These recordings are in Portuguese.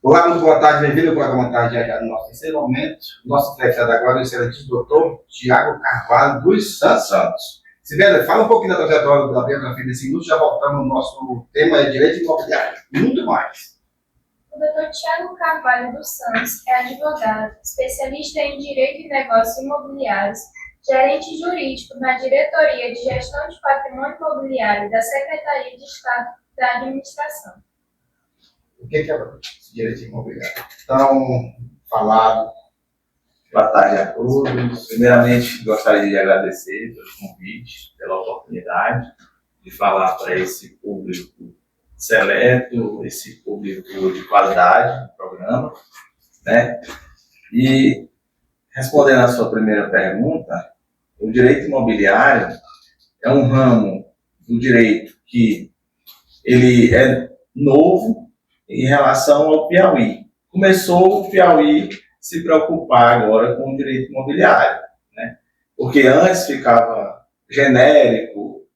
Olá, muito boa tarde, bem-vindo ao programa Tarde já no nosso terceiro momento. Nosso entrevistado agora é o excelente doutor Tiago Carvalho dos Santos. Sibeli, fala um pouquinho da trajetória da biografia desse minuto, já voltamos no nosso tema de direito imobiliário, e muito mais. O Dr. Tiago Carvalho dos Santos é advogado, especialista em Direito e Negócios Imobiliários, gerente jurídico na Diretoria de Gestão de Patrimônio Imobiliário da Secretaria de Estado da Administração. O que é esse direito imobiliário? Tão falado. Boa tarde a todos. Primeiramente, gostaria de agradecer pelo convite, pela oportunidade de falar para esse público seleto, esse público de qualidade do programa, né? E respondendo à sua primeira pergunta, o direito imobiliário é um ramo do direito que ele é novo em relação ao Piauí. Começou o Piauí se preocupar agora com o direito imobiliário, né? Porque antes ficava genérico,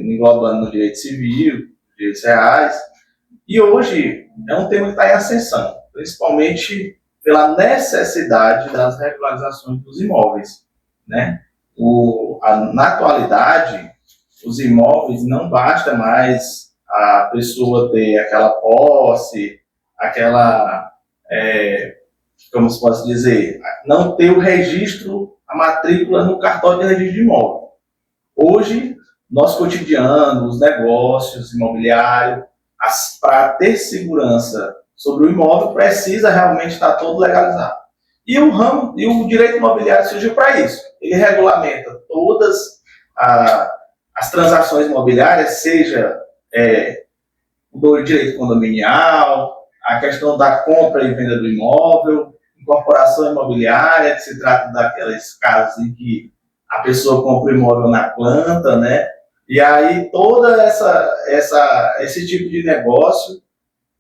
englobando no direito civil, direitos reais, e hoje é um tema que está em ascensão, principalmente pela necessidade das regularizações dos imóveis, né? Na atualidade, os imóveis não basta mais a pessoa ter aquela posse, aquela, como se pode dizer, não ter o registro, a matrícula no cartório de registro de imóvel. Hoje, nosso cotidiano, os negócios imobiliários, para ter segurança sobre o imóvel, precisa realmente estar todo legalizado. E o direito imobiliário surgiu para isso. Ele regulamenta todas as transações imobiliárias, seja o direito condominial, a questão da compra e venda do imóvel, incorporação imobiliária, que se trata daqueles casos em que a pessoa compra o imóvel na planta, né? E aí toda esse tipo de negócio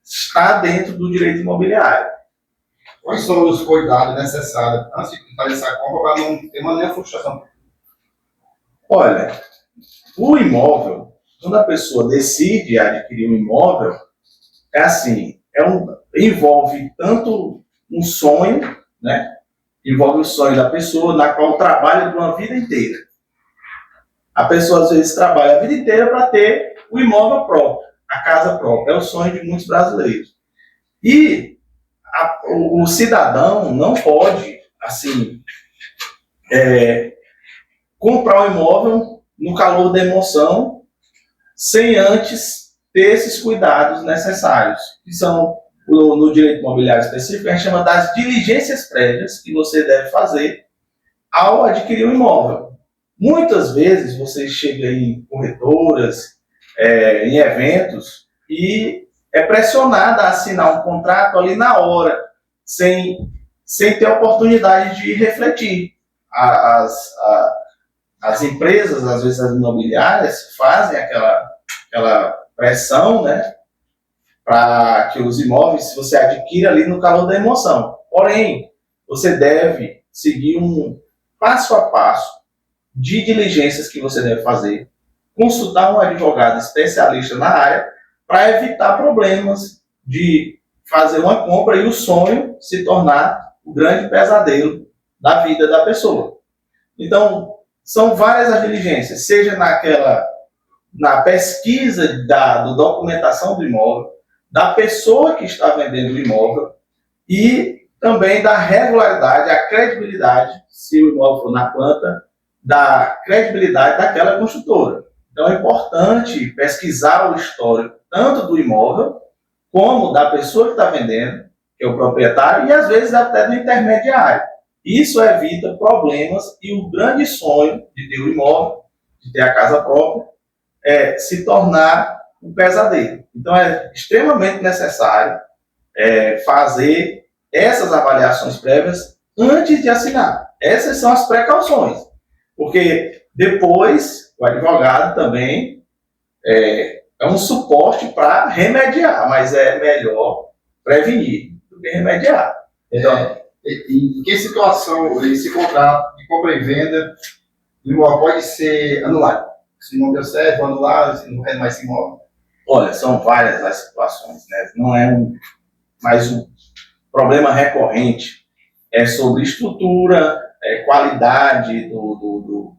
está dentro do direito imobiliário. Quais são os cuidados necessários antes de fazer essa compra para não ter nenhuma frustração? Olha, o imóvel, quando a pessoa decide adquirir um imóvel, é assim, envolve tanto um sonho, né? Envolve o sonho da pessoa, na qual trabalha uma vida inteira. A pessoa, às vezes, trabalha a vida inteira para ter o imóvel próprio, a casa própria. É o sonho de muitos brasileiros. E o cidadão não pode, assim, comprar um imóvel no calor da emoção, sem antes ter esses cuidados necessários, que são, no direito imobiliário específico, a gente chama das diligências prévias que você deve fazer ao adquirir um imóvel. Muitas vezes você chega em corretoras, em eventos, e é pressionado a assinar um contrato ali na hora, sem ter oportunidade de refletir. As empresas, às vezes as imobiliárias, fazem aquela pressão, né, para que os imóveis você adquira ali no calor da emoção. Porém, você deve seguir um passo a passo de diligências que você deve fazer, consultar um advogado especialista na área para evitar problemas de fazer uma compra e o sonho se tornar o grande pesadelo da vida da pessoa. Então, são várias as diligências, seja na pesquisa da documentação do imóvel, da pessoa que está vendendo o imóvel e também da regularidade, a credibilidade, se o imóvel for na planta, da credibilidade daquela construtora. Então é importante pesquisar o histórico tanto do imóvel como da pessoa que está vendendo, que é o proprietário, e às vezes até do intermediário. Isso evita problemas e o grande sonho de ter o imóvel, de ter a casa própria, se tornar um pesadelo. Então é extremamente necessário fazer essas avaliações prévias antes de assinar. Essas são as precauções, porque depois o advogado também é um suporte para remediar, mas é melhor prevenir do que remediar. Então, em que situação esse contrato de compra e venda do imóvel pode ser anulado? Se não deu certo, anulado, se não quer mais esse imóvel? olha, são várias as situações, né? Não é mas o problema recorrente é sobre estrutura, qualidade do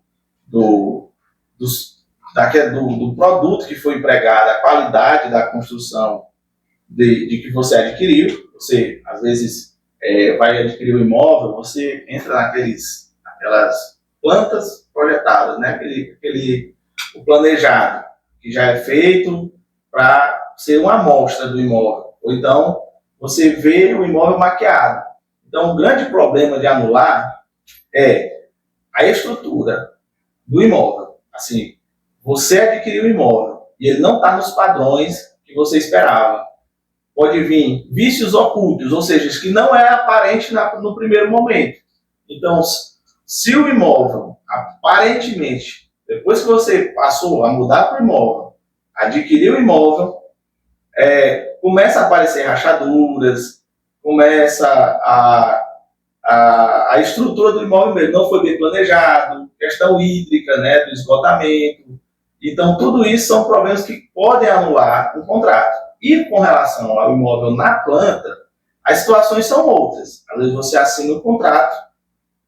produto que foi empregado, a qualidade da construção de que você adquiriu. Você, às vezes, vai adquirir um imóvel, você entra naquelas plantas projetadas, né? O planejado, que já é feito para ser uma amostra do imóvel. Ou então, você vê o imóvel maquiado. Então, o grande problema de anular é a estrutura do imóvel. Assim, você adquiriu o imóvel e ele não está nos padrões que você esperava. Pode vir vícios ocultos, ou seja, que não é aparente no primeiro momento. Então, se o imóvel, aparentemente, depois que você passou a mudar para o imóvel, adquiriu o imóvel, começa a aparecer rachaduras, começa a estrutura do imóvel mesmo não foi bem planejado, questão hídrica, né, do esgotamento. Então, tudo isso são problemas que podem anular um contrato. E com relação ao imóvel na planta, as situações são outras. Às vezes você assina o contrato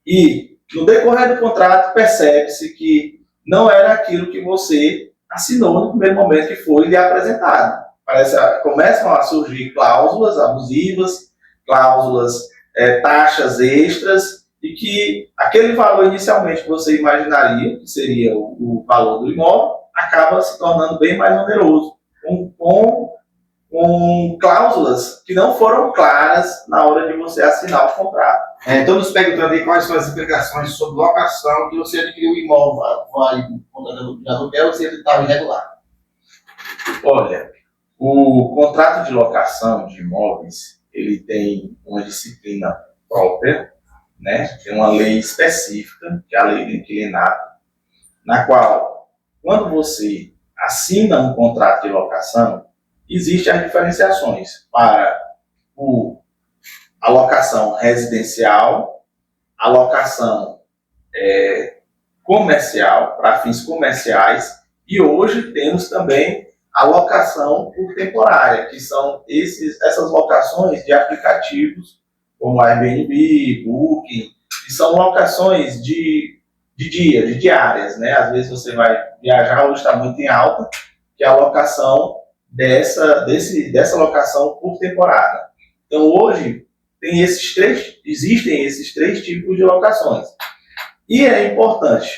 e, no decorrer do contrato, percebe-se que não era aquilo que você assinou no primeiro momento que foi lhe apresentado. Começam a surgir cláusulas abusivas, cláusulas, taxas extras, e que aquele valor inicialmente que você imaginaria que seria o valor do imóvel acaba se tornando bem mais oneroso, com cláusulas que não foram claras na hora de você assinar o contrato. Então, nos perguntando aí quais são as implicações sobre locação que você adquiriu o imóvel, vai contrato de aluguel, se ele estava irregular. Olha, o contrato de locação de imóveis, ele tem uma disciplina própria, né? Tem uma lei específica, que é a lei do inquilinato, na qual, quando você assina um contrato de locação, existem as diferenciações para a locação residencial, a locação comercial, para fins comerciais, e hoje temos também a locação por temporária, que são essas locações de aplicativos como Airbnb, Booking, que são locações de diárias, né? Às vezes você vai viajar, hoje está muito em alta, que é a locação dessa locação por temporada. Então hoje existem esses três tipos de locações. E é importante,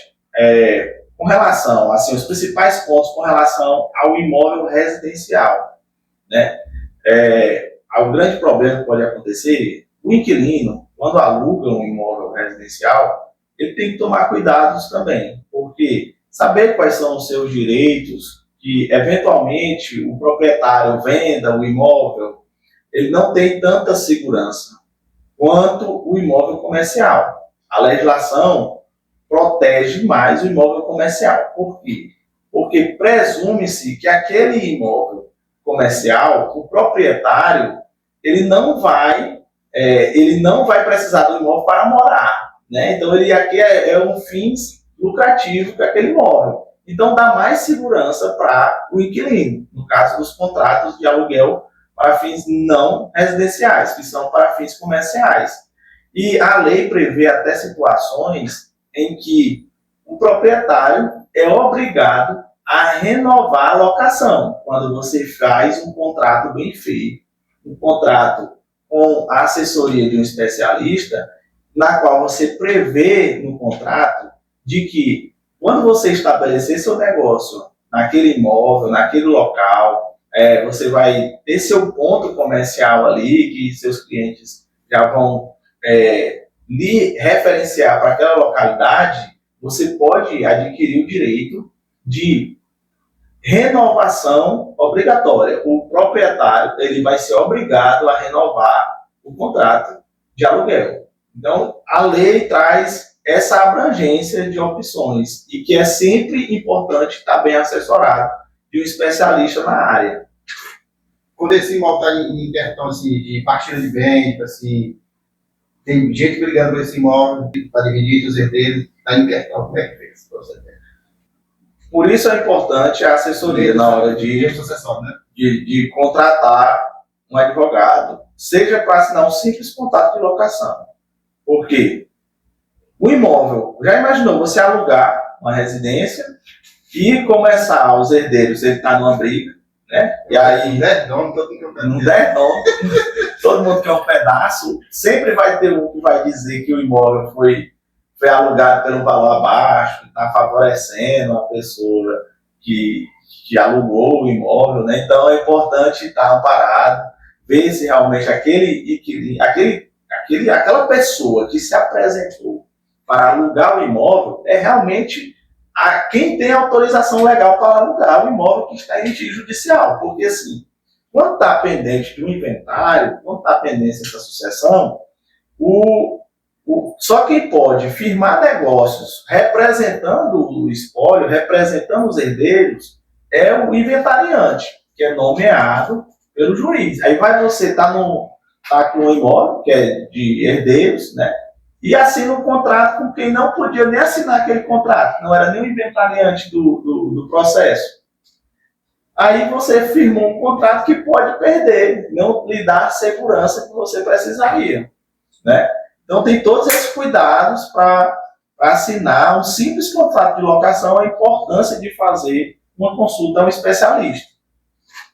com relação, assim, os principais pontos com relação ao imóvel residencial, né? O grande problema que pode acontecer, o inquilino, quando aluga um imóvel residencial, ele tem que tomar cuidados também, porque saber quais são os seus direitos, que eventualmente o proprietário venda o imóvel, ele não tem tanta segurança quanto o imóvel comercial. A legislação protege mais o imóvel comercial. Por quê? Porque presume-se que aquele imóvel comercial, o proprietário, ele não vai precisar do imóvel para morar, né? Então ele aqui é um fins lucrativo para aquele imóvel. Então dá mais segurança para o inquilino, no caso dos contratos de aluguel para fins não residenciais, que são para fins comerciais. E a lei prevê até situações em que o proprietário é obrigado a renovar a locação, quando você faz um contrato bem feito, um contrato com a assessoria de um especialista, na qual você prevê no contrato de que quando você estabelecer seu negócio naquele imóvel, naquele local, você vai ter seu ponto comercial ali, que seus clientes já vão lhe referenciar para aquela localidade, você pode adquirir o direito de renovação obrigatória. O proprietário ele vai ser obrigado a renovar o contrato de aluguel. Então, a lei traz essa abrangência de opções e que é sempre importante estar bem assessorado de um especialista na área. Quando esse imóvel está em questão assim, de partilha de bens, assim, tem gente brigando por esse imóvel para dividir os herdeiros, está em questão, como é que fez esse processo? Por isso é importante a assessoria na hora de contratar um advogado seja para assinar um simples contrato de locação. Por quê? O imóvel, já imaginou você alugar uma residência e começar os herdeiros, ele está numa briga, né? E aí, não der nome, todo mundo quer um pedaço, sempre vai ter um que vai dizer que o imóvel foi alugado pelo valor abaixo, que está favorecendo a pessoa que alugou o imóvel, né? Então é importante estar amparado, ver se realmente aquela pessoa que se apresentou para alugar o imóvel é realmente quem tem autorização legal para alugar o imóvel que está em litígio judicial. Porque, assim, quando está pendente de um inventário, quando está pendente dessa sucessão, só quem pode firmar negócios representando o espólio, representando os herdeiros, é o inventariante, que é nomeado pelo juiz. Aí você tá com um imóvel, que é de herdeiros, né? E assina um contrato com quem não podia nem assinar aquele contrato, não era nem o inventariante do processo. Aí você firmou um contrato que pode perder, não lhe dá a segurança que você precisaria, né? Então tem todos esses cuidados para assinar um simples contrato de locação, a importância de fazer uma consulta a um especialista.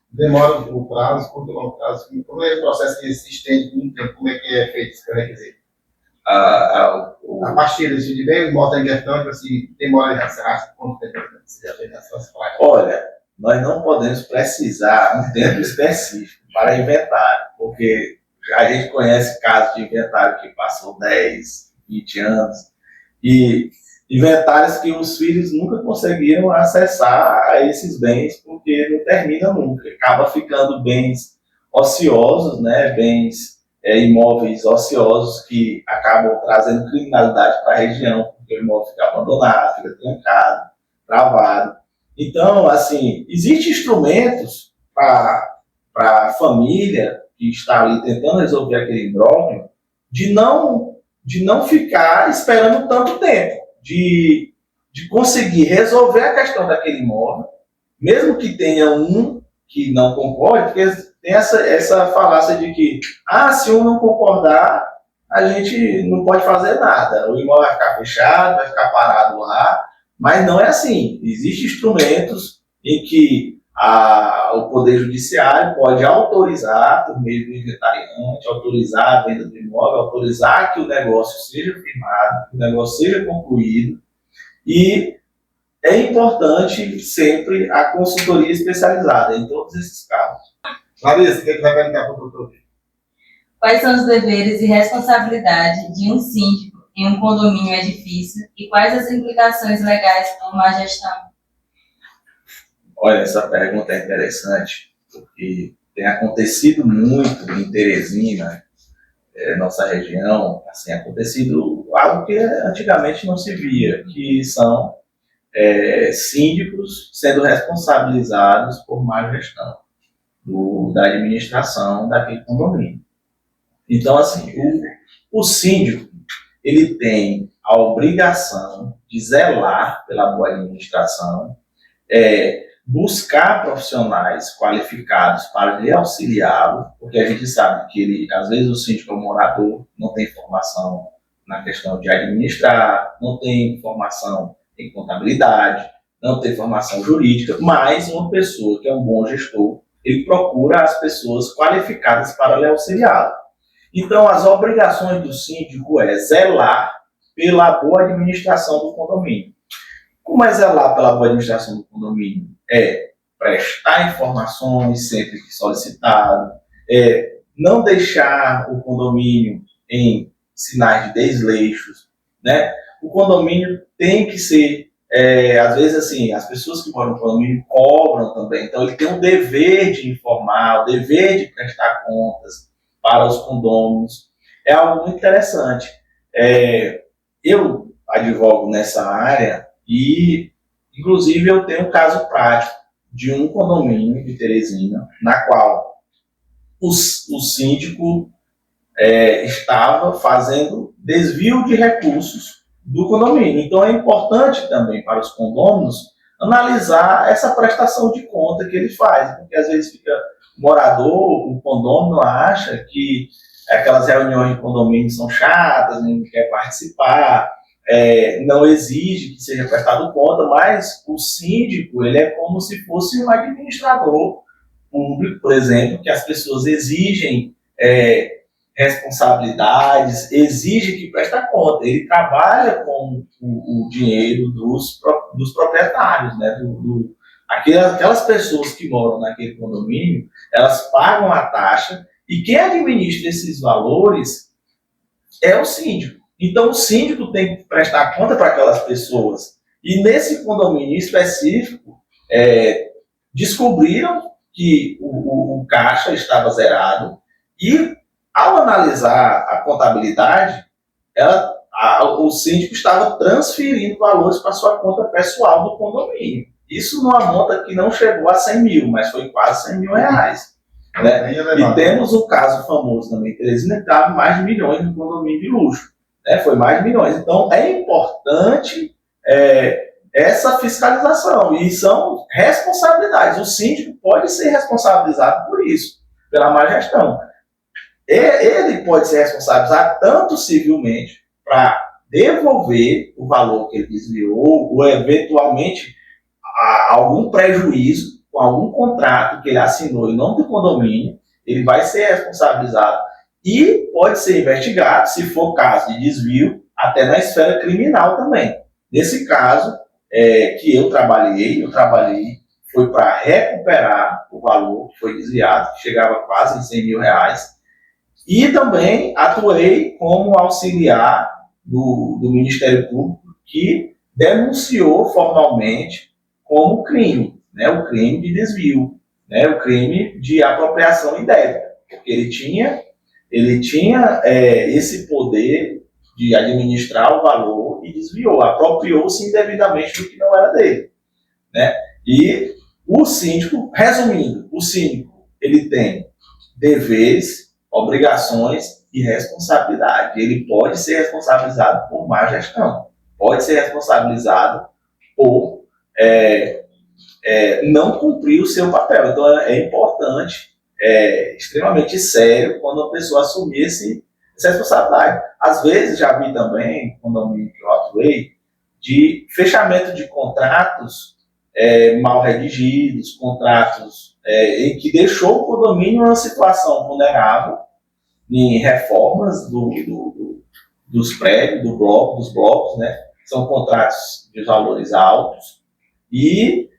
Demora o prazo, curto ou longo prazo, como é o processo que se estende muito tempo, como é que é feito esse requisito? A partir desse de bem, bota em questão, assim, demora quanto tempo você já fez nas suas práticas? Olha, nós não podemos precisar um tempo específico para inventário, porque a gente conhece casos de inventário que passam 10, 20 anos, e inventários que os filhos nunca conseguiram acessar a esses bens, porque não termina nunca. Acaba ficando bens ociosos, né? Bens imóveis ociosos que acabam trazendo criminalidade para a região, porque o imóvel fica abandonado, fica trancado, travado. Então, assim, existem instrumentos para a família que está ali tentando resolver aquele imbróglio de não ficar esperando tanto tempo, de conseguir resolver a questão daquele imóvel, mesmo que tenha um que não concorde, porque tem essa falácia de que, se um não concordar, a gente não pode fazer nada, o imóvel vai ficar fechado, vai ficar parado lá, mas não é assim. Existem instrumentos em que o Poder Judiciário pode autorizar, por meio do inventariante, autorizar a venda do imóvel, autorizar que o negócio seja firmado, que o negócio seja concluído, e é importante sempre a consultoria especializada em todos esses casos. Larissa, o que vai perguntar para o doutor? Quais são os deveres e responsabilidades de um síndico em um condomínio edifício e quais as implicações legais por má gestão? Olha, essa pergunta é interessante, porque tem acontecido muito em Teresina, nossa região, assim, acontecido algo que antigamente não se via, que são síndicos sendo responsabilizados por má gestão da administração daquele condomínio. Então, assim, o síndico, ele tem a obrigação de zelar pela boa administração, buscar profissionais qualificados para lhe auxiliá-lo, porque a gente sabe que às vezes o síndico é um morador, não tem formação na questão de administrar, não tem formação em contabilidade, não tem formação jurídica, mas uma pessoa que é um bom gestor, ele procura as pessoas qualificadas para lhe auxiliá-lo. Então, as obrigações do síndico é zelar pela boa administração do condomínio. Como é zelar pela boa administração do condomínio? Prestar informações sempre que solicitado, não deixar o condomínio em sinais de desleixos, né? O condomínio tem que ser, às vezes assim, as pessoas que moram no condomínio cobram também, então ele tem o dever de informar, o dever de prestar contas para os condôminos. É algo muito interessante. Eu advogo nessa área e, inclusive, eu tenho um caso prático de um condomínio de Teresina, na qual o síndico estava fazendo desvio de recursos do condomínio. Então, é importante também para os condôminos analisar essa prestação de conta que ele faz, porque às vezes fica o morador, o condômino acha que aquelas reuniões de condomínio são chatas, ninguém quer participar, não exige que seja prestado conta, mas o síndico, ele é como se fosse um administrador público, por exemplo, que as pessoas exigem responsabilidades, exige que presta conta. Ele trabalha com o dinheiro dos proprietários, né? Aquelas pessoas que moram naquele condomínio, elas pagam a taxa e quem administra esses valores é o síndico. Então, o síndico tem que prestar conta para aquelas pessoas. E nesse condomínio específico, descobriram que o caixa estava zerado e, ao analisar a contabilidade, o síndico estava transferindo valores para sua conta pessoal do condomínio. Isso numa monta que não chegou a 100 mil, mas foi quase 100 mil reais. Né? E temos o caso famoso também, Teresina, que estava mais de milhões no condomínio de luxo. Né? Foi mais de milhões. Então, é importante essa fiscalização. E são responsabilidades. O síndico pode ser responsabilizado por isso, pela má gestão. Ele pode ser responsabilizado tanto civilmente para devolver o valor que ele desviou ou eventualmente algum prejuízo com algum contrato que ele assinou em nome do condomínio, ele vai ser responsabilizado e pode ser investigado, se for caso de desvio, até na esfera criminal também. Nesse caso que eu trabalhei foi para recuperar o valor que foi desviado, que chegava quase em 100 mil reais, e também atuei como auxiliar do Ministério Público, que denunciou formalmente como crime, né, o crime de desvio, né, o crime de apropriação indébita, porque ele tinha esse poder de administrar o valor e desviou, apropriou-se indevidamente do que não era dele. Né? E o síndico, resumindo, o síndico ele tem deveres, obrigações e responsabilidade. Ele pode ser responsabilizado por má gestão, pode ser responsabilizado por não cumprir o seu papel. Então é importante, extremamente sério, quando a pessoa assumir essa responsabilidade. Às vezes, já vi também, condomínio que eu atuei, de fechamento de contratos mal redigidos, contratos em que deixou o condomínio numa situação vulnerável, em reformas dos prédios, dos blocos, né? São contratos de valores altos e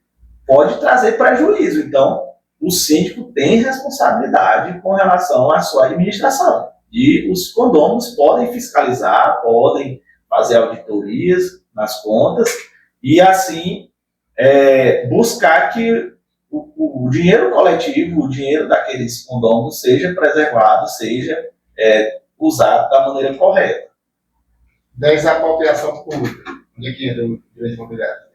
pode trazer prejuízo. Então, o síndico tem responsabilidade com relação à sua administração. E os condôminos podem fiscalizar, podem fazer auditorias nas contas e, assim, buscar que o dinheiro coletivo, o dinheiro daqueles condôminos seja preservado, seja usado da maneira correta. Desapropriação pública. Onde é que entra o direito imobiliário?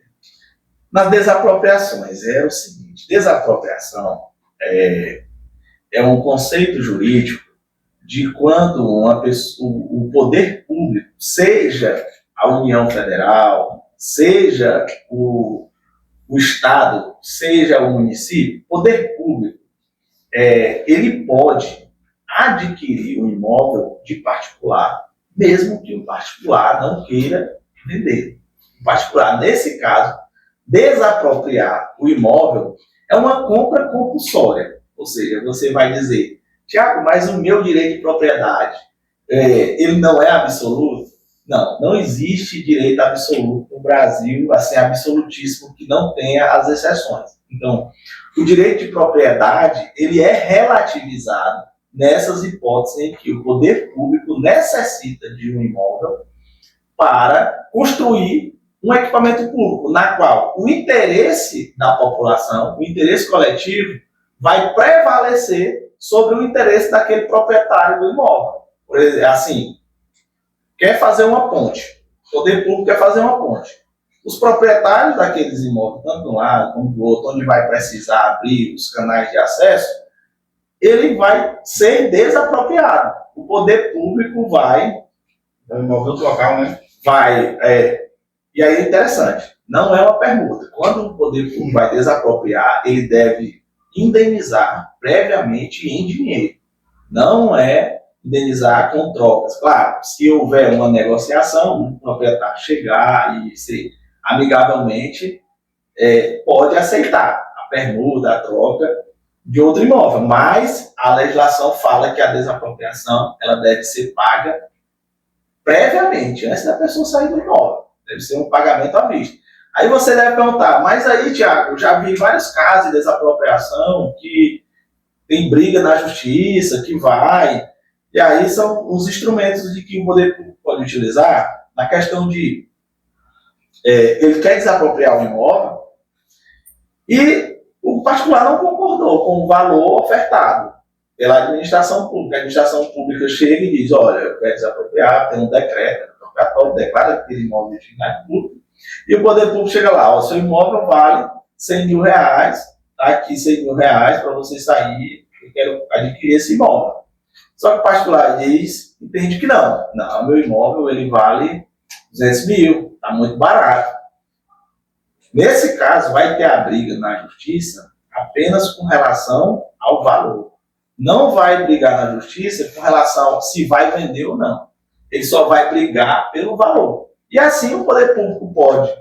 Nas desapropriações, o seguinte: desapropriação é um conceito jurídico de quando o poder público, seja a União Federal, seja o Estado, seja o município, poder público, ele pode adquirir um imóvel de particular, mesmo que o particular não queira vender. O particular, nesse caso, desapropriar o imóvel é uma compra compulsória. Ou seja, você vai dizer: Tiago, mas o meu direito de propriedade, ele não é absoluto? Não existe direito absoluto no Brasil, assim, absolutíssimo, que não tenha as exceções. Então, o direito de propriedade, ele é relativizado nessas hipóteses em que o poder público necessita de um imóvel para construir um equipamento público, na qual o interesse da população, o interesse coletivo, vai prevalecer sobre o interesse daquele proprietário do imóvel. Por exemplo, assim, quer fazer uma ponte, o poder público quer fazer uma ponte. Os proprietários daqueles imóveis, tanto de um lado como do outro, onde vai precisar abrir os canais de acesso, ele vai ser desapropriado. O poder público vai... O imóvel local, né? E aí é interessante. não é uma permuta. Quando o poder público vai desapropriar, ele deve indenizar previamente em dinheiro. Não é indenizar com trocas. Claro, se houver uma negociação, o proprietário chegar e ser amigavelmente, pode aceitar a permuta, a troca de outro imóvel, mas a legislação fala que a desapropriação ela deve ser paga previamente, antes da pessoa sair do imóvel. Deve ser um pagamento à vista. Aí você deve perguntar, mas aí, Tiago, eu já vi vários casos de desapropriação que tem briga na justiça, que vai. E aí são os instrumentos de que o poder público pode utilizar na questão de ele quer desapropriar o imóvel e o particular não concordou com o valor ofertado pela administração pública. A administração pública chega e diz, olha, eu quero desapropriar, tem um decreto, declara aquele imóvel de utilidade pública, e o poder público chega lá, o seu imóvel vale 100 mil reais, tá aqui 100 mil reais para você sair, eu quero adquirir esse imóvel. Só que o particular entende que não, meu imóvel ele vale 200 mil, está muito barato. Nesse caso, vai ter a briga na justiça apenas com relação ao valor. Não vai brigar na justiça com relação se vai vender ou não. Ele só vai brigar pelo valor. E assim o poder público pode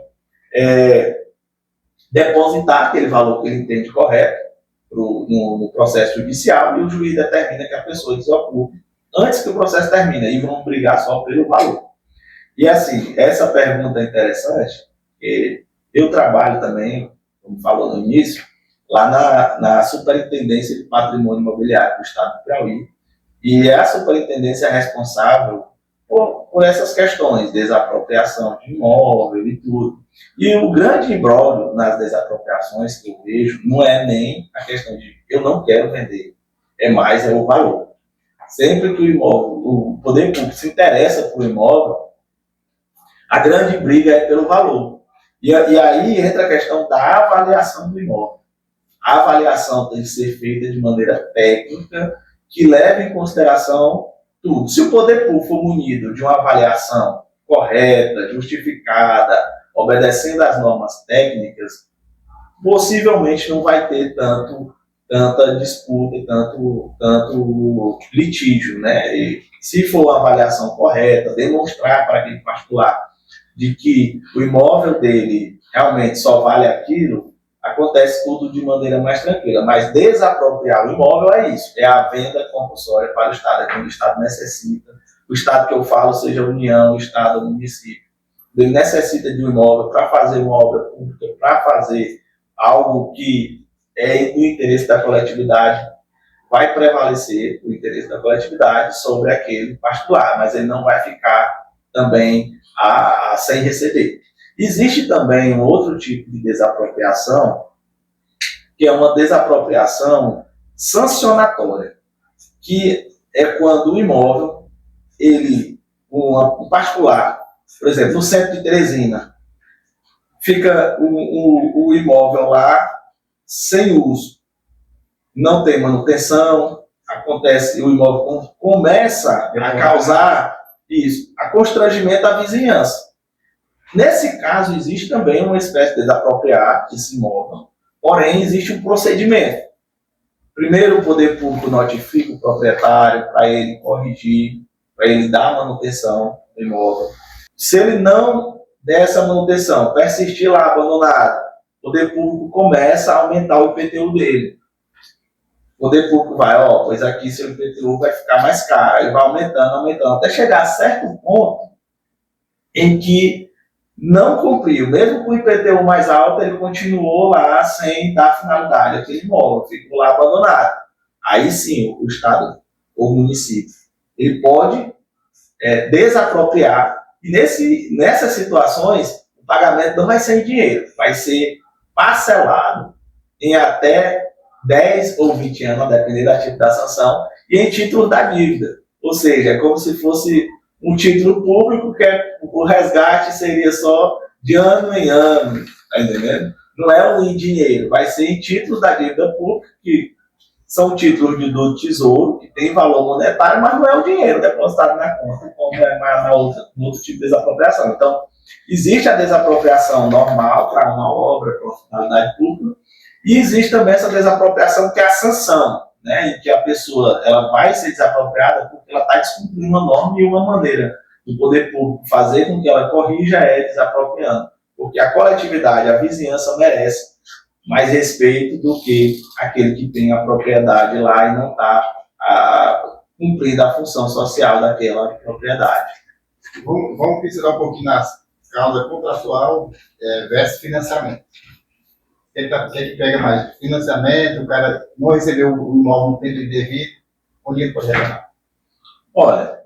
depositar aquele valor que ele entende correto no processo judicial e o juiz determina que a pessoa desocupe antes que o processo termine. E vão brigar só pelo valor. E assim, essa pergunta é interessante, eu trabalho também, como falou no início, lá na Superintendência de Patrimônio Imobiliário do Estado do Piauí. E a superintendência é responsável por essas questões, desapropriação de imóvel e tudo. E o grande imbróglio nas desapropriações que eu vejo não é nem a questão de eu não quero vender, é o valor. Sempre que o imóvel, o poder público se interessa por imóvel, a grande briga é pelo valor. E aí entra a questão da avaliação do imóvel. A avaliação tem que ser feita de maneira técnica, que leve em consideração tudo. Se o poder público for munido de uma avaliação correta, justificada, obedecendo às normas técnicas, possivelmente não vai ter tanta disputa, tanto litígio, né? E se for uma avaliação correta, demonstrar para aquele particular de que o imóvel dele realmente só vale aquilo, acontece tudo de maneira mais tranquila. Mas desapropriar o imóvel é isso, é a venda compulsória para o Estado, é quando o Estado necessita. O Estado que eu falo, seja a União, o Estado, o município, ele necessita de um imóvel para fazer uma obra pública, para fazer algo que é do interesse da coletividade, vai prevalecer o interesse da coletividade sobre aquele particular, mas ele não vai ficar também sem receber. Existe também um outro tipo de desapropriação, que é uma desapropriação sancionatória, que é quando o imóvel, um particular, por exemplo, no centro de Teresina, fica o imóvel lá sem uso, não tem manutenção, o imóvel começa a causar a constrangimento à vizinhança. Nesse caso, existe também uma espécie de desapropriar esse imóvel, porém existe um procedimento. Primeiro, o poder público notifica o proprietário para ele corrigir, para ele dar manutenção do imóvel. Se ele não der essa manutenção, persistir lá abandonado, o poder público começa a aumentar o IPTU dele. O poder público vai, pois aqui seu IPTU vai ficar mais caro, ele vai aumentando, até chegar a certo ponto em que não cumpriu, mesmo com o IPTU mais alto, ele continuou lá sem dar finalidade àquele imóvel, ficou lá abandonado. Aí sim, o Estado ou o município, ele pode desapropriar, e nessas situações, o pagamento não vai ser em dinheiro, vai ser parcelado em até 10 ou 20 anos, a depender da tipo da sanção, e em título da dívida. Ou seja, é como se fosse um título público, que o resgate seria só de ano em ano, tá entendendo? Não é em dinheiro, vai ser em títulos da dívida pública, que são títulos do Tesouro, que tem valor monetário, mas não é o dinheiro depositado na conta, como é no outro tipo de desapropriação. Então, Existe a desapropriação normal para uma obra, para uma finalidade pública, e existe também essa desapropriação que é a sanção, né, em que a pessoa ela vai ser desapropriada porque ela está descumprindo uma norma, e uma maneira do poder público fazer com que ela corrija é desapropriando, porque a coletividade, a vizinhança merece mais respeito do que aquele que tem a propriedade lá e não está cumprindo a função social daquela propriedade. Vamos pincelar um pouquinho nas causas contratual versus financiamento. O que pega mais? Financiamento, o cara não recebeu o imóvel no tempo devido, onde ele pode reclamar? Olha,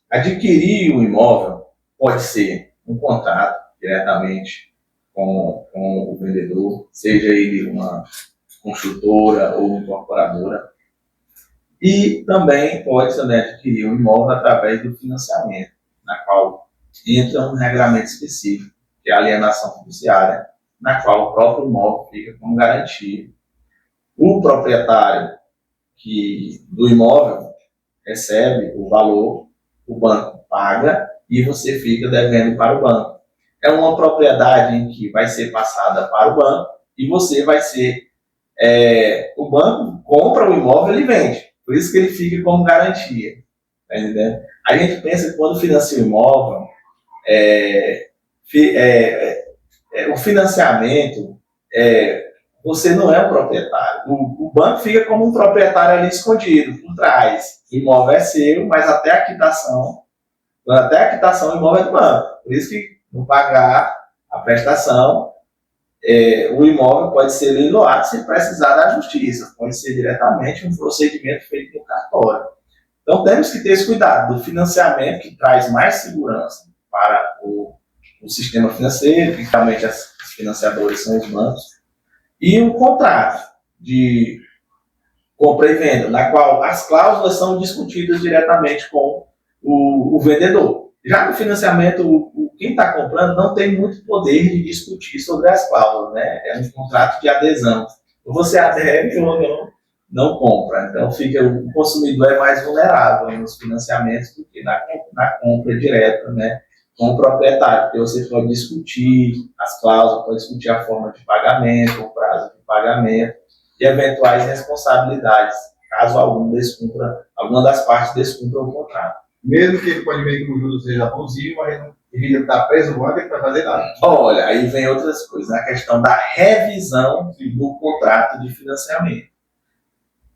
adquirir o imóvel pode ser um contrato diretamente com o vendedor, seja ele uma construtora ou incorporadora, e também pode também adquirir um imóvel através do financiamento, na qual entra um regramento específico, que é a alienação fiduciária, na qual o próprio imóvel fica como garantia. O proprietário do imóvel recebe o valor, o banco paga e você fica devendo para o banco. É uma propriedade em que vai ser passada para o banco e você vai ser... o banco compra o imóvel e vende. Por isso que ele fica como garantia. Tá entendendo? A gente pensa que quando financia o imóvel, o financiamento, você não é o proprietário. O banco fica como um proprietário ali escondido, por trás. O imóvel é seu, mas até a quitação o imóvel é do banco. Por isso que, não pagar a prestação, o imóvel pode ser leiloado sem precisar da justiça. Pode ser diretamente um procedimento feito no cartório. Então, temos que ter esse cuidado do financiamento, que traz mais segurança para o sistema financeiro, principalmente as financiadoras são os bancos, e um contrato de compra e venda, na qual as cláusulas são discutidas diretamente com o vendedor. Já no financiamento, quem está comprando não tem muito poder de discutir sobre as cláusulas, né? É um contrato de adesão. Ou você adere ou não compra. Então, o consumidor é mais vulnerável nos financiamentos do que na compra direta, né, com o proprietário, porque você pode discutir as cláusulas, pode discutir a forma de pagamento, o prazo de pagamento e eventuais responsabilidades, caso alguma das partes descumpra o contrato. Mesmo que ele pode ver que o juro seja abusivo, mas ele está preso no banco e não vai fazer nada. Olha, aí vem outras coisas, a questão da revisão do contrato de financiamento.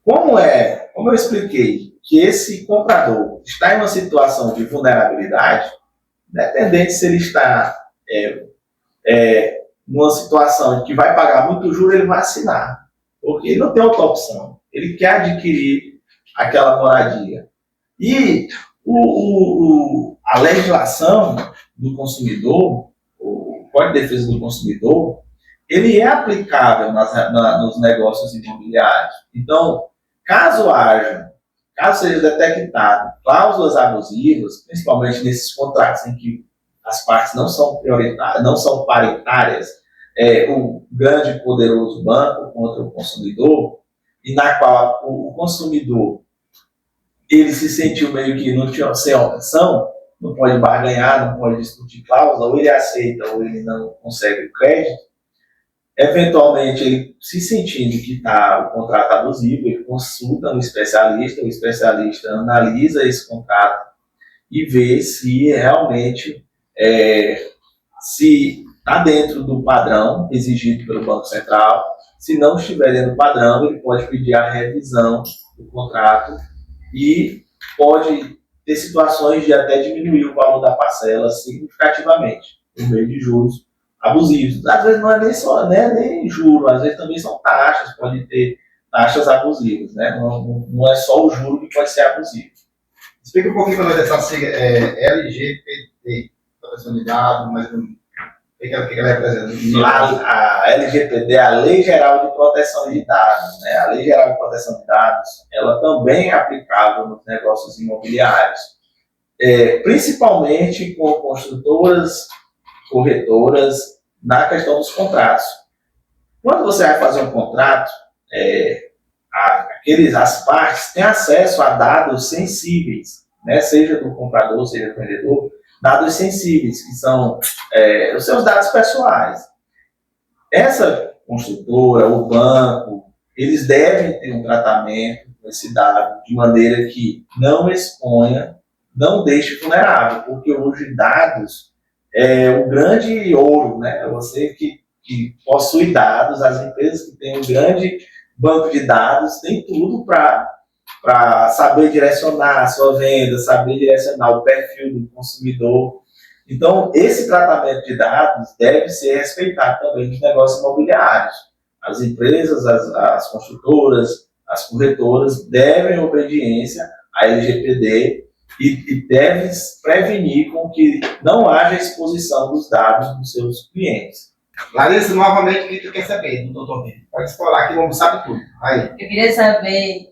Como eu expliquei, que esse comprador está em uma situação de vulnerabilidade, independente se ele está numa situação de que vai pagar muito juro, ele vai assinar. Porque ele não tem outra opção. Ele quer adquirir aquela moradia. E a legislação do consumidor, o Código de Defesa do Consumidor, ele é aplicável nos negócios imobiliários. Então, caso seja detectado cláusulas abusivas, principalmente nesses contratos em que as partes não são prioritárias, não são paritárias, o grande e poderoso banco contra o consumidor, e na qual o consumidor ele se sentiu meio que não tinha sem opção, não pode barganhar, não pode discutir cláusula, ou ele aceita ou ele não consegue o crédito. Eventualmente, ele se sentindo que está o contrato abusivo, ele consulta um especialista, o especialista analisa esse contrato e vê se realmente se está dentro do padrão exigido pelo Banco Central. Se não estiver dentro do padrão, ele pode pedir a revisão do contrato e pode ter situações de até diminuir o valor da parcela significativamente, por meio de juros abusivos. Às vezes não é nem só, né, nem juro, às vezes também são taxas, pode ter taxas abusivas, né? Não é só o juro que pode ser abusivo. Explica um pouquinho para nós essa sigla LGPD, proteção de dados, mas o que ela representa? A LGPD é a Lei Geral de Proteção de Dados, né? A Lei Geral de Proteção de Dados, ela também é aplicável nos negócios imobiliários, principalmente com construtoras, corretoras, na questão dos contratos. Quando você vai fazer um contrato, as partes têm acesso a dados sensíveis, né? Seja do comprador, seja do vendedor, dados sensíveis, que são os seus dados pessoais. Essa construtora, o banco, eles devem ter um tratamento com esse dado de maneira que não exponha, não deixe vulnerável, porque hoje dados é o grande ouro, né? Você que possui dados, as empresas que têm um grande banco de dados, tem tudo para saber direcionar a sua venda, saber direcionar o perfil do consumidor. Então, esse tratamento de dados deve ser respeitado também nos negócios imobiliários. As empresas, as construtoras, as corretoras devem obediência à LGPD e devem prevenir com que não haja exposição dos dados dos seus clientes. Larissa, novamente, o que tu quer saber do doutor Vitor? Pode explorar que o homem sabe tudo. Aí. Eu queria saber,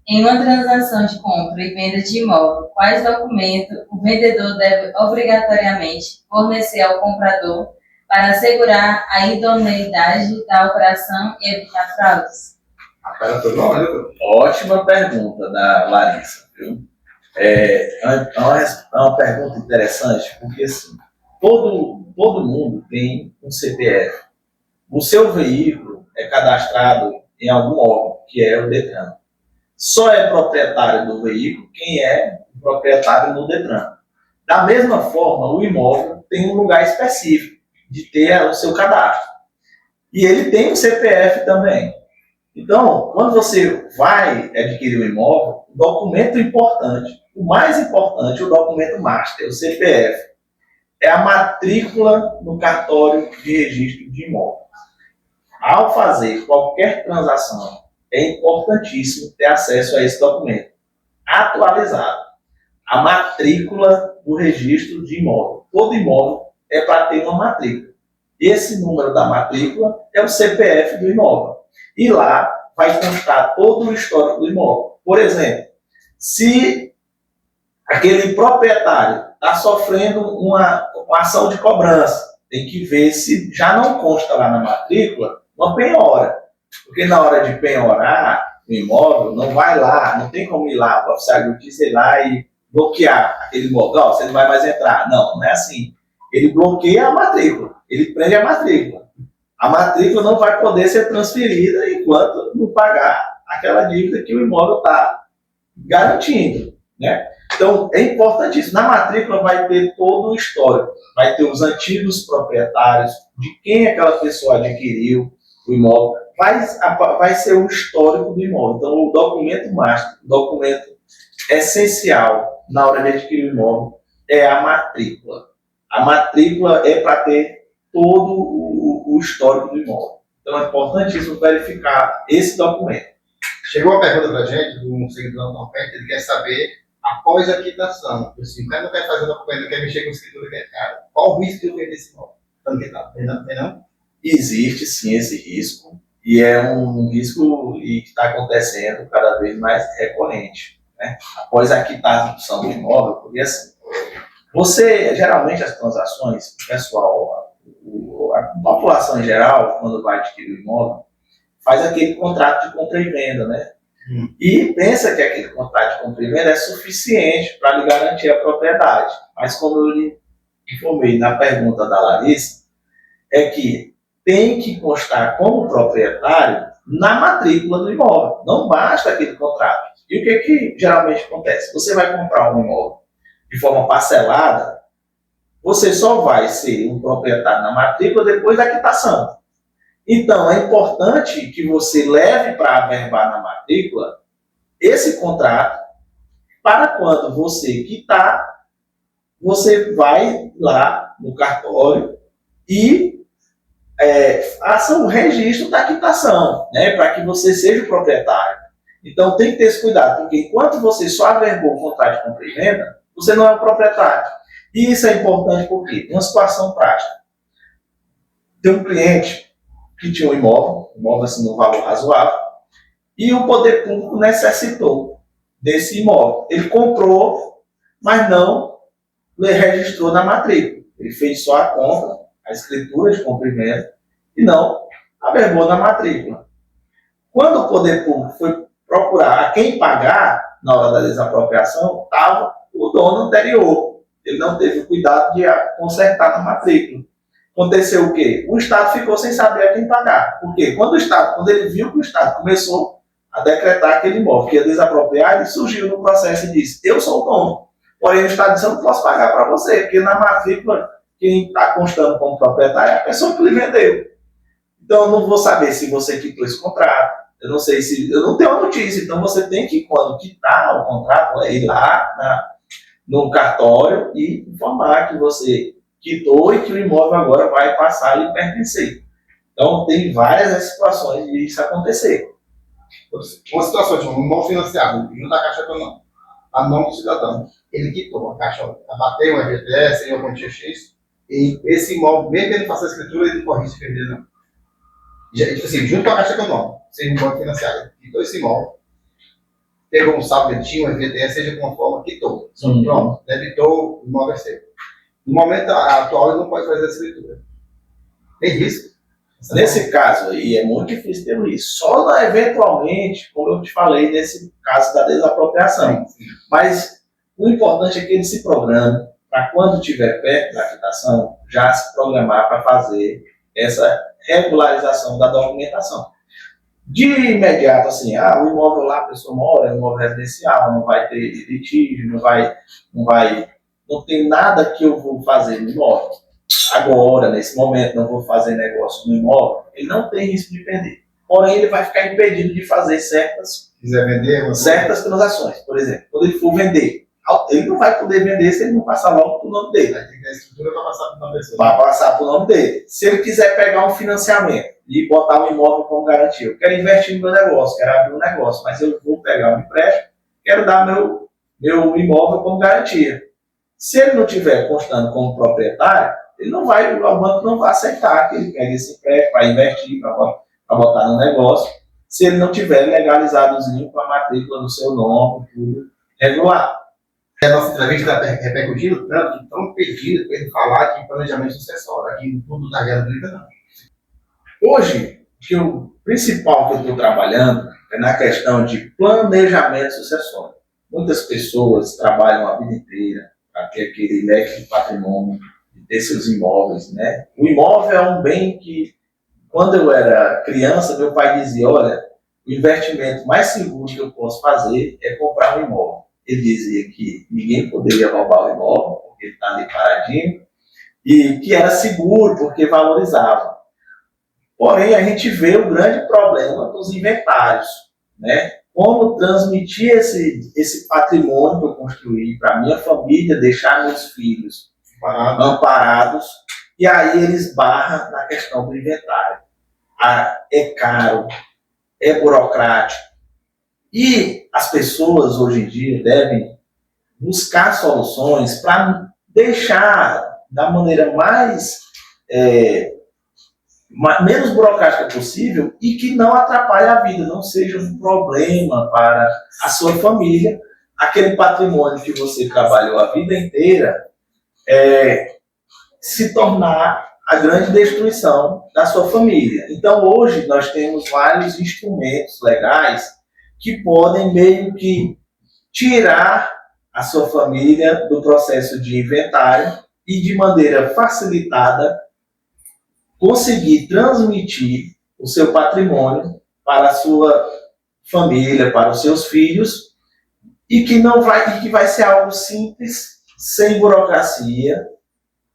em uma transação de compra e venda de imóvel, quais documentos o vendedor deve obrigatoriamente fornecer ao comprador para assegurar a idoneidade da operação e evitar fraudes? Ótima pergunta da Larissa, viu? É uma pergunta interessante, porque assim, todo mundo tem um CPF. O seu veículo é cadastrado em algum órgão, que é o Detran. Só é proprietário do veículo quem é proprietário no Detran. Da mesma forma, o imóvel tem um lugar específico de ter o seu cadastro. E ele tem um CPF também. Então, quando você vai adquirir um imóvel, o documento importante, o mais importante, o documento master, o CPF, é a matrícula no cartório de registro de imóvel. Ao fazer qualquer transação, é importantíssimo ter acesso a esse documento atualizado. A matrícula do registro de imóvel. Todo imóvel é para ter uma matrícula. Esse número da matrícula é o CPF do imóvel. E lá vai constar todo o histórico do imóvel. Por exemplo, se aquele proprietário está sofrendo uma ação de cobrança, tem que ver se já não consta lá na matrícula uma penhora. Porque na hora de penhorar o imóvel, não vai lá, não tem como ir lá, o oficial de justiça ir lá e bloquear aquele imóvel. Não, você não vai mais entrar. Não, não é assim. Ele bloqueia a matrícula, ele prende a matrícula. A matrícula não vai poder ser transferida enquanto não pagar aquela dívida que o imóvel está garantindo, né? Então, é importantíssimo. Na matrícula vai ter todo o histórico, vai ter os antigos proprietários, de quem aquela pessoa adquiriu o imóvel, vai ser o histórico do imóvel. Então, o documento master, o documento essencial na hora de adquirir o imóvel é a matrícula. A matrícula é para ter todo o histórico do imóvel. Então, é importantíssimo verificar esse documento. Chegou uma pergunta para a gente, de um seguidor da oferta, ele quer saber, após a quitação, assim, o cara não quer fazer o documento, não quer mexer com a escritura, cara, qual o risco de eu perder esse imóvel? Não? Existe sim esse risco, e é um risco que está acontecendo cada vez mais recorrente, né? Após a quitação do imóvel, porque assim, geralmente as transações, o pessoal, a população em geral, quando vai adquirir o imóvel, faz aquele contrato de compra e venda, né? E pensa que aquele contrato de compra e venda é suficiente para lhe garantir a propriedade. Mas como eu lhe informei na pergunta da Larissa, é que tem que constar como proprietário na matrícula do imóvel. Não basta aquele contrato. E o que geralmente acontece? Você vai comprar um imóvel de forma parcelada, você só vai ser um proprietário na matrícula depois da quitação. Então, é importante que você leve para averbar na matrícula esse contrato para quando você quitar, você vai lá no cartório e faça o registro da quitação, né, para que você seja o proprietário. Então, tem que ter esse cuidado, porque enquanto você só averbou o contrato de compra e venda, você não é o proprietário. E isso é importante porque, uma situação prática, tem um cliente que tinha um imóvel assim, num valor razoável, e o poder público necessitou desse imóvel. Ele comprou, mas não registrou na matrícula. Ele fez só a compra, a escritura de compra e venda, e não averbou na matrícula. Quando o poder público foi procurar a quem pagar, na hora da desapropriação, estava o dono anterior. ele não teve o cuidado de consertar na matrícula. Aconteceu o quê? O Estado ficou sem saber a quem pagar. Por quê? Quando ele viu que o Estado começou a decretar aquele imóvel que ia desapropriar, ele surgiu no processo e disse: eu sou o dono. Porém, o Estado disse: eu não posso pagar para você, porque na matrícula, quem está constando como proprietário é a pessoa que lhe vendeu. Então, eu não vou saber se você quitou esse contrato. Eu não sei se... Eu não tenho a notícia. Então, você tem que, quando quitar o contrato, ir lá no cartório e informar que você quitou e que o imóvel agora vai passar a lhe pertencer. Então, tem várias situações de isso acontecer. Uma situação de um imóvel financiado, junto à Caixa Econômica, a nome do cidadão. Ele quitou, a Caixa abateu uma FGTS, uma quantia X, e esse imóvel, mesmo que ele faça a escritura, ele não corre risco de perder, não. Tipo assim, junto com a Caixa Econômica, seja um imóvel financiado, ele quitou esse imóvel, pegou um saldo dentinho, um FGTS, seja de uma forma, quitou. Pronto, debitou, o imóvel é seu. No momento atual, ele não pode fazer a escritura. Tem risco. Nesse caso aí, é muito difícil ter isso. Só eventualmente, como eu te falei, nesse caso da desapropriação. Sim. Mas o importante é que ele se programe para quando estiver perto da quitação, já se programar para fazer essa regularização da documentação. De imediato, assim, o imóvel lá, a pessoa mora, é um imóvel residencial, não vai ter litígio, não tem nada que eu vou fazer no imóvel. Agora, nesse momento, não vou fazer negócio no imóvel, ele não tem risco de perder. Porém, ele vai ficar impedido de fazer certas transações. Por exemplo, quando ele for vender, ele não vai poder vender se ele não passar logo para o nome dele. Vai ter que ter a escritura para passar para o nome da pessoa. Vai passar para o nome dele. Se ele quiser pegar um financiamento e botar um imóvel como garantia, eu quero investir no meu negócio, quero abrir um negócio, mas eu vou pegar um empréstimo, quero dar meu imóvel como garantia. Se ele não estiver constando como proprietário, o banco não vai aceitar que ele pegue esse empréstimo para investir, para botar no negócio, se ele não tiver legalizadozinho com a matrícula no seu nome, tudo regular. A nossa entrevista está repercutindo tanto que estão pedindo para ele falar de planejamento sucessório. Aqui no fundo da guerra grita, não. Hoje, o principal que eu estou trabalhando é na questão de planejamento sucessório. Muitas pessoas trabalham a vida inteira para ter aquele leque de patrimônio, de ter seus imóveis, né? O imóvel é um bem que, quando eu era criança, meu pai dizia: olha, o investimento mais seguro que eu posso fazer é comprar um imóvel. Ele dizia que ninguém poderia roubar o imóvel, porque ele está ali paradinho, e que era seguro, porque valorizava. Porém, a gente vê o grande problema dos inventários, né? Como transmitir esse patrimônio que eu construí para a minha família, deixar meus filhos amparados, e aí eles barram na questão do inventário. É caro, é burocrático, e as pessoas hoje em dia devem buscar soluções para deixar da maneira menos burocrática possível e que não atrapalhe a vida, não seja um problema para a sua família, aquele patrimônio que você trabalhou a vida inteira se tornar a grande destruição da sua família. Então, hoje, nós temos vários instrumentos legais que podem meio que tirar a sua família do processo de inventário e, de maneira facilitada, conseguir transmitir o seu patrimônio para a sua família, para os seus filhos, e que vai ser algo simples, sem burocracia,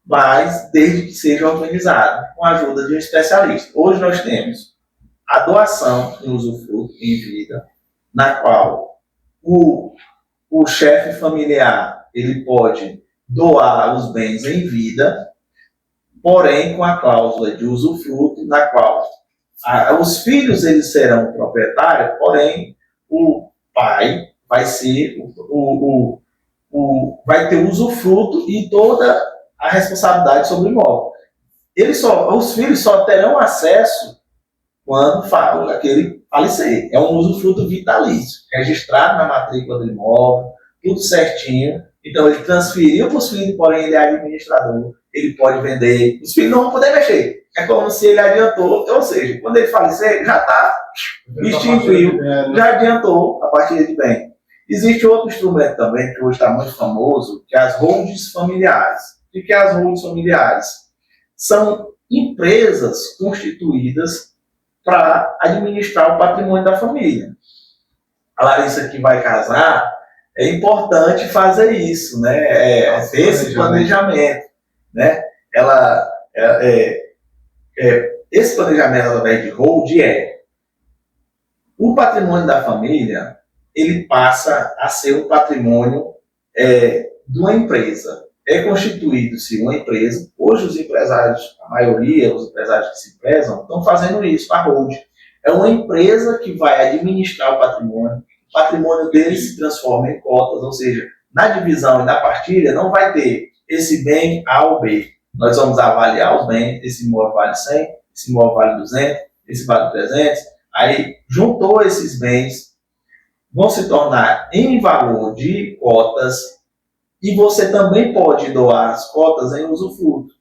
mas desde que seja organizado, com a ajuda de um especialista. Hoje nós temos a doação em usufruto em vida, na qual o chefe familiar ele pode doar os bens em vida, porém com a cláusula de usufruto, na qual os filhos eles serão proprietários, porém o pai vai ser vai ter usufruto e toda a responsabilidade sobre o imóvel. Os filhos só terão acesso quando aquele falecer. É um usufruto vitalício, registrado na matrícula do imóvel, tudo certinho. Então ele transferiu para os filhos, porém ele é administrador, ele pode vender, os filhos não vão poder mexer. É como se ele adiantou, ou seja, quando ele falecer, ele já está extinguiu, já adiantou a partilha de bem. Existe outro instrumento também, que hoje está muito famoso, que é as holdings familiares. O que é as holdings familiares? São empresas constituídas para administrar o patrimônio da família. A Larissa que vai casar, é importante fazer isso, né? Ter esse planejamento, né? Esse planejamento através de hold o patrimônio da família, ele passa a ser um patrimônio de uma empresa. É constituído-se uma empresa. Hoje os empresários, a maioria, os empresários que se prezam, estão fazendo isso, a hold. É uma empresa que vai administrar o patrimônio deles se transforma em cotas, ou seja, na divisão e na partilha não vai ter esse bem A ou B. Nós vamos avaliar os bens, esse imóvel vale 100, esse imóvel vale 200, esse vale 300, aí juntou esses bens, vão se tornar em valor de cotas e você também pode doar as cotas em usufruto.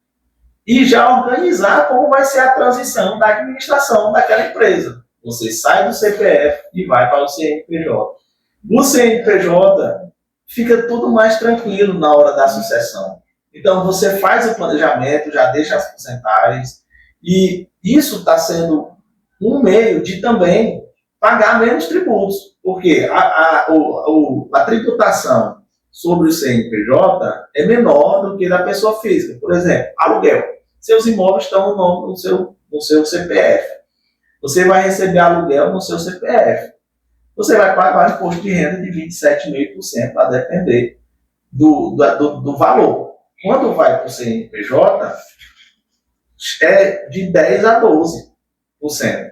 E já organizar como vai ser a transição da administração daquela empresa. Você sai do CPF e vai para o CNPJ. No CNPJ, fica tudo mais tranquilo na hora da sucessão. Então, você faz o planejamento, já deixa as porcentagens, e isso está sendo um meio de também pagar menos tributos, porque a tributação sobre o CNPJ é menor do que da pessoa física. Por exemplo, aluguel. Seus imóveis estão no seu CPF. Você vai receber aluguel no seu CPF. Você vai pagar um imposto de renda de 27,5%, a depender do valor. Quando vai para o CNPJ, é de 10% a 12%.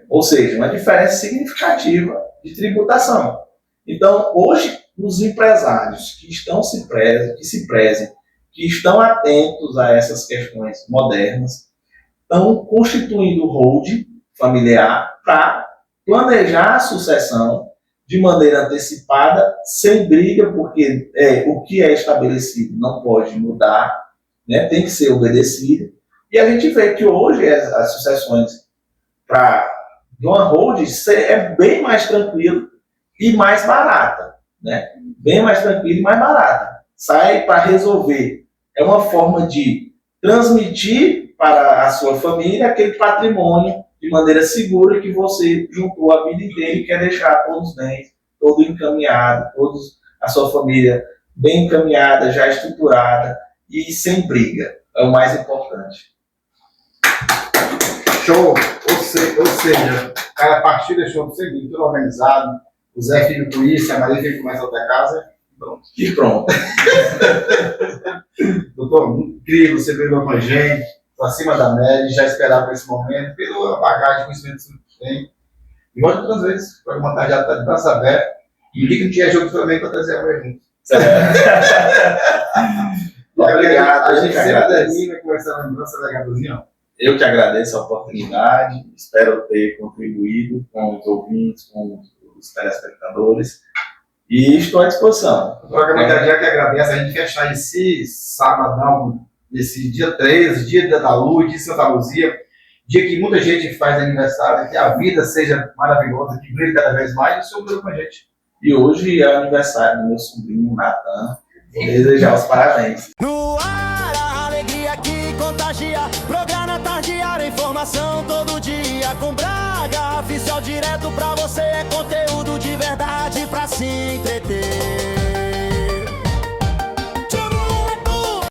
Ou seja, uma diferença significativa de tributação. Então, hoje, os empresários que se prezem, que estão atentos a essas questões modernas, estão constituindo holding familiar para planejar a sucessão de maneira antecipada, sem briga, porque o que é estabelecido não pode mudar, né? Tem que ser obedecido. E a gente vê que hoje as sucessões de uma holding é bem mais tranquilo e mais barata, né? Bem mais tranquilo e mais barata. Sai para resolver. É uma forma de transmitir para a sua família aquele patrimônio de maneira segura que você juntou a vida inteira e quer deixar todos bem, todo encaminhado, a sua família bem encaminhada, já estruturada e sem briga. É o mais importante. Show! Ou seja, a partilha deixou de ser tudo organizado. O Zé Filho com isso, a Maria Filho começa a outra casa. Pronto. E pronto. Doutor, incrível, você veio com a gente, acima da média, já esperava esse momento, pela bagagem de conhecimento que você tem. E outras vezes, o programa já está de braço aberto. E que não tinha jogo também para trazer a mulher junto. Obrigado. A gente sempre termina com essa lembrança legalzinha. Eu que agradeço a oportunidade, espero ter contribuído com os ouvintes, com os telespectadores, e estou à disposição. O programa já que agradece, a gente fechar esse sabadão, esse dia 13, dia da luz, dia de Santa Luzia, dia que muita gente faz aniversário, que a vida seja maravilhosa, que brilhe cada vez mais, e o senhor brilha com a gente. E hoje é aniversário do meu sobrinho, Natan. Vou desejar os parabéns. No ar, a alegria que contagia. Programa Tardear, informação todo dia. Com Braga, oficial direto pra você. É conteúdo de verdade pra se entreter.